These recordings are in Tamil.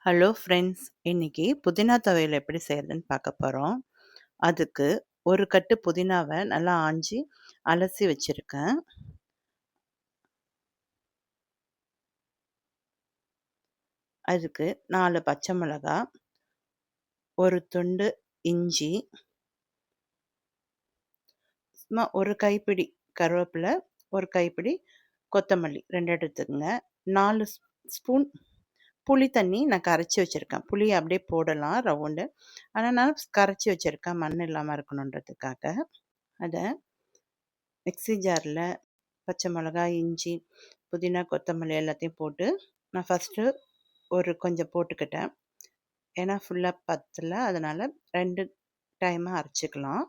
Hello friends. இன்னைக்கு புதினா துவையல் எப்படி செய்யறதுன்னு பார்க்க போறோம். அதுக்கு ஒரு கட்டு புதினாவை நல்லா ஆஞ்சி அலசி வச்சிருக்கேன். அதுக்கு 4 பச்சை மிளகாய், ஒரு துண்டு இஞ்சி, சும்மா ஒரு கைப்பிடி கருவேப்பிலை, ஒரு கைப்பிடி கொத்தமல்லி 2 எடுத்துக்கங்க. 4 ஸ்பூன் புளி தண்ணி நான் கரைச்சி வச்சுருக்கேன். புளி அப்படியே போடலாம் ரவுண்டு. ஆனால் நான் கரைச்சி வச்சுருக்கேன் மண் இல்லாமல் இருக்கணுன்றதுக்காக. அதை மிக்ஸி ஜாரில் பச்சை மிளகாய், இஞ்சி, புதினா, கொத்தமல்லி எல்லாத்தையும் போட்டு நான் ஃபஸ்ட்டு கொஞ்சம் போட்டுக்கிட்டேன். ஏன்னா ஃபுல்லாக பத்தல, அதனால் 2 டைமாக அரைச்சிக்கலாம்.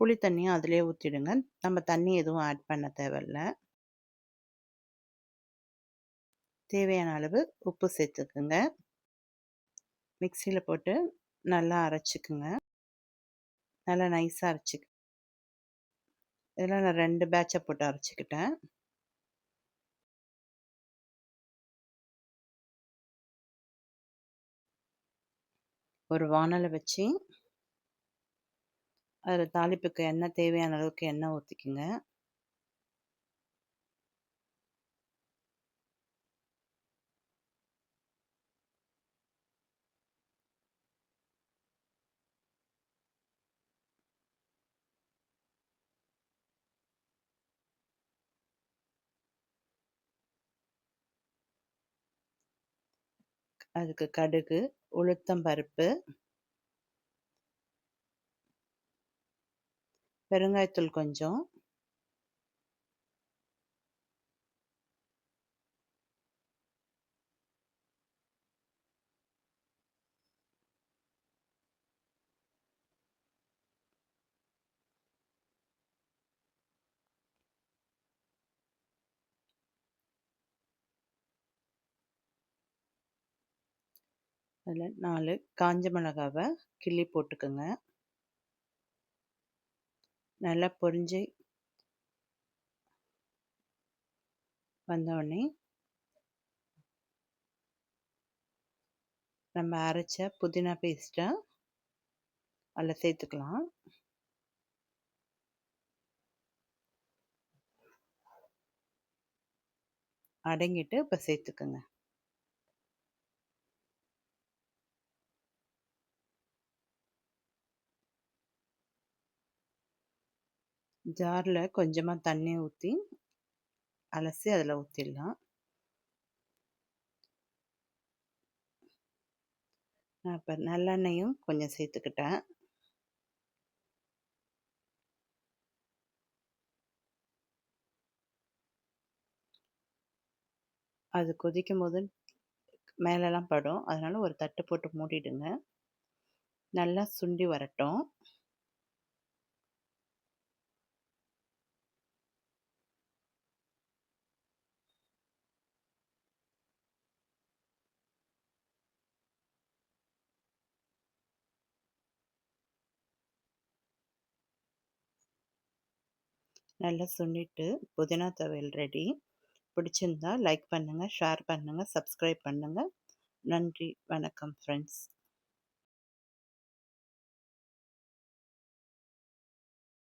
புளி தண்ணியும் அதிலே ஊற்றிடுங்க. நம்ம தண்ணி எதுவும் ஆட் பண்ண தேவையில்ல. தேவையான அளவு உப்பு சேர்த்துக்குங்க. மிக்சியில் போட்டு நல்லா அரைச்சிக்குங்க. நல்லா நைஸாக அரைச்சிக்க. இதெல்லாம் நான் 2 பேட்சாக போட்டு அரைச்சிக்கிட்டேன். ஒரு வாணலை வச்சு அதில் தாளிப்புக்கு எண்ணெய் தேவையான அளவுக்கு எண்ணெய் ஊற்றிக்குங்க. அதுக்கு கடுகு, உளுத்தம் பருப்பு, பெருங்காயத்தூள் கொஞ்சம், அதில் 4 காஞ்ச மிளகாவை கிள்ளி போட்டுக்கோங்க. நல்லா பொரிஞ்சு வந்தோடனே நம்ம அரைச்ச புதினா பேஸ்ட்டை அதில் சேர்த்துக்கலாம். அடங்கிட்டு இப்போ சேர்த்துக்குங்க. ஜாரில் கொஞ்சமாக தண்ணி ஊற்றி அலசி அதில் ஊற்றிடலாம். நான் இப்போ நல்லெண்ணெயும் கொஞ்சம் சேர்த்துக்கிட்டேன். அது கொதிக்கும் போது மேலெல்லாம் படும், அதனால் ஒரு தட்டு போட்டு மூடிடுங்க. நல்லா சுண்டி வரட்டும். நல்லா சுண்டிட்டு புதினா துவையல் ரெடி. பிடிச்சிருந்தா லைக் பண்ணுங்கள், ஷேர் பண்ணுங்கள், சப்ஸ்கிரைப் பண்ணுங்கள். நன்றி, வணக்கம் ஃப்ரெண்ட்ஸ்.